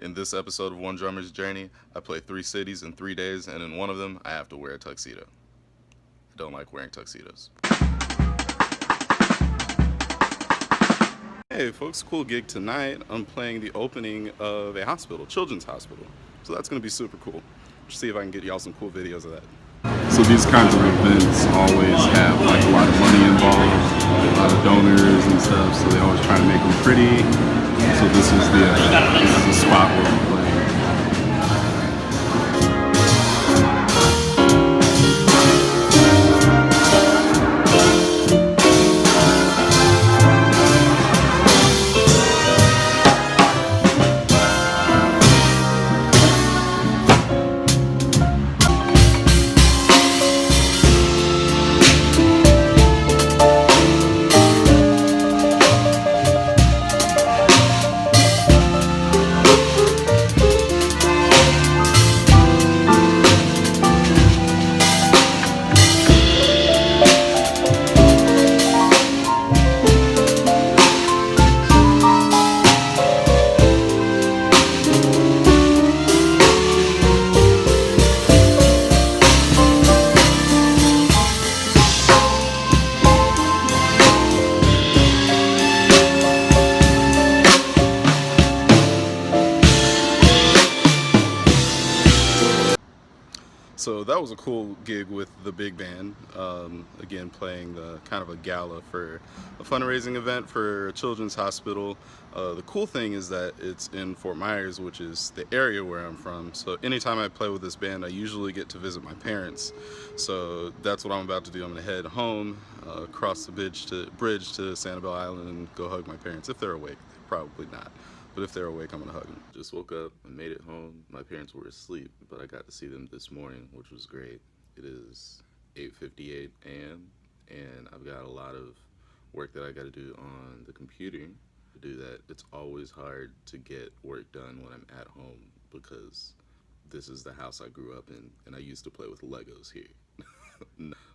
In this episode of One Drummer's Journey, I play 3 cities in 3 days, and in one of them, I have to wear a tuxedo. I don't like wearing tuxedos. Hey folks, cool gig tonight. I'm playing the opening of a hospital, children's hospital. So that's going to be super cool. See if I can get y'all some cool videos of that. So these kinds of events always have like a lot of money involved, a lot of donors and stuff, so they always try to make them pretty. So this is the spot where we're playing. So that was a cool gig with the big band, again playing the kind of a gala for a fundraising event for a children's hospital. The cool thing is that it's in Fort Myers, which is the area where I'm from, so anytime I play with this band I usually get to visit my parents. So that's what I'm about to do. I'm going to head home, cross the bridge to Sanibel Island and go hug my parents if they're awake. Probably not. But if they're awake, I'm gonna hug them. Just woke up and made it home. My parents were asleep, but I got to see them this morning, which was great. It is 8:58 a.m. and I've got a lot of work that I got to do on the computer. To do that, it's always hard to get work done when I'm at home because this is the house I grew up in, and I used to play with Legos here.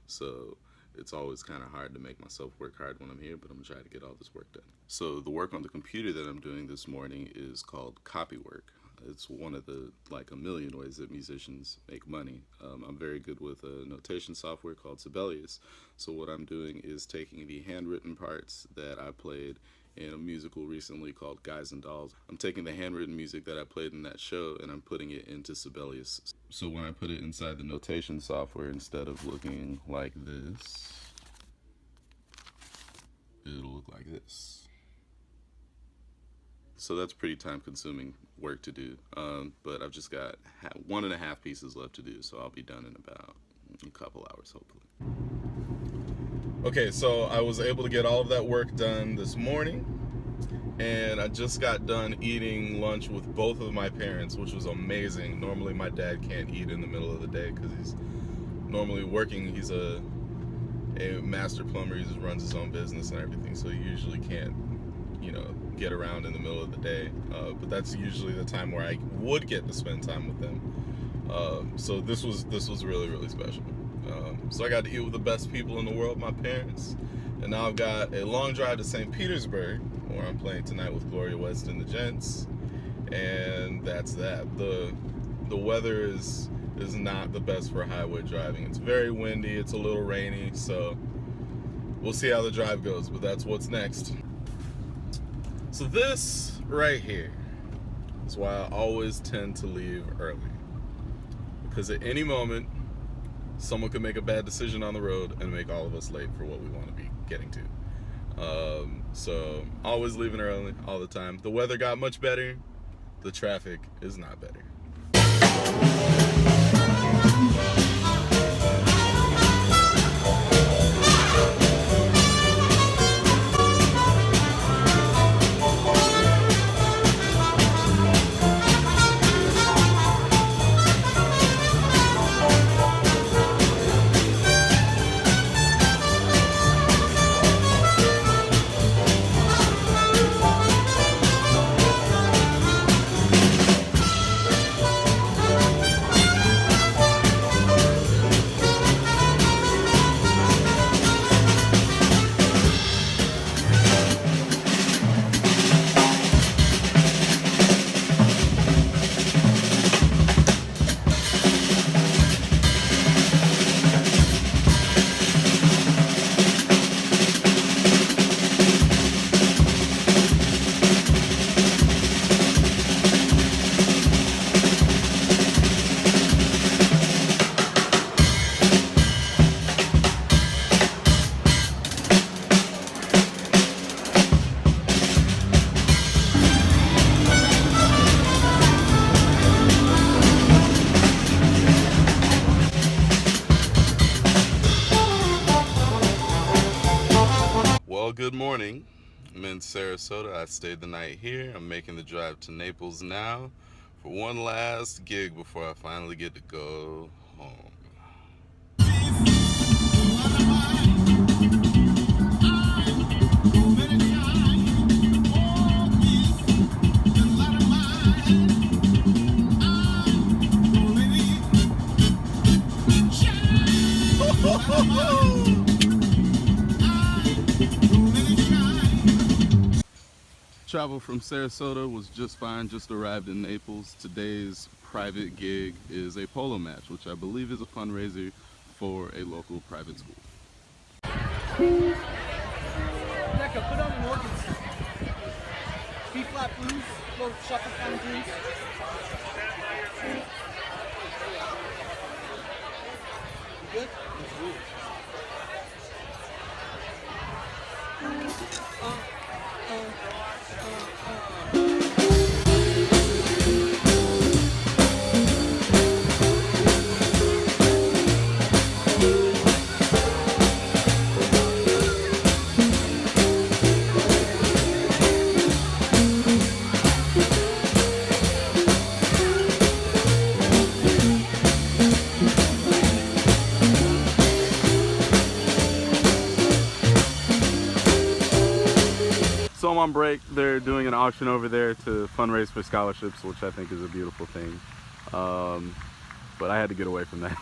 So it's always kind of hard to make myself work hard when I'm here, but I'm gonna try to get all this work done. So the work on the computer that I'm doing this morning is called copy work. It's one of the like a million ways that musicians make money. I'm very good with a notation software called Sibelius. So what I'm doing is taking the handwritten parts that I played in a musical recently called Guys and Dolls. I'm taking the handwritten music that I played in that show and I'm putting it into Sibelius. So when I put it inside the notation software, instead of looking like this, it'll look like this. So that's pretty time-consuming work to do, but I've just got 1.5 pieces left to do, so I'll be done in about a couple hours, hopefully. Okay, so I was able to get all of that work done this morning, and I just got done eating lunch with both of my parents, which was amazing. Normally my dad can't eat in the middle of the day because he's normally working. He's a master plumber. He just runs his own business and everything, so he usually can't, get around in the middle of the day. But that's usually the time where I would get to spend time with them. So this was really, really special. So I got to eat with the best people in the world, my parents, and now I've got a long drive to St. Petersburg, where I'm playing tonight with Gloria West and the Gents, and that's that. The weather is not the best for highway driving. It's very windy, it's a little rainy, so we'll see how the drive goes, but that's what's next. So this right here is why I always tend to leave early, because at any moment someone could make a bad decision on the road and make all of us late for what we want to be getting to. So always leaving early all the time. The weather got much better, the traffic is not better. morning. I'm in Sarasota. I stayed the night here. I'm making the drive to Naples now for one last gig before I finally get to go home. Travel from Sarasota was just fine, just arrived in Naples. Today's private gig is a polo match, which I believe is a fundraiser for a local private school. Becca, put on the organs. B-flat blues, little shuffle kind of blues. Good? So I'm on break. They're doing an auction over there to fundraise for scholarships, which I think is a beautiful thing. But I had to get away from that.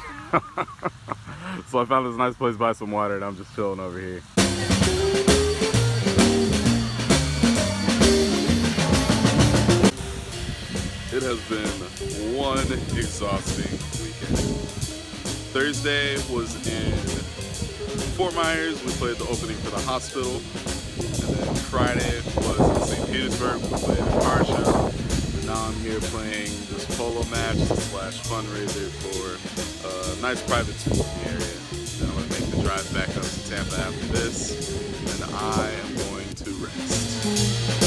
So I found this nice place to buy some water, and I'm just chilling over here. It has been one exhausting weekend. Thursday was in Fort Myers. We played the opening for the hospital. And then Friday was in St. Petersburg. We played a car show. And now I'm here playing this polo match slash fundraiser for a nice private school in the area. Then I'm going to make the drive back up to Tampa after this. And I am going to rest.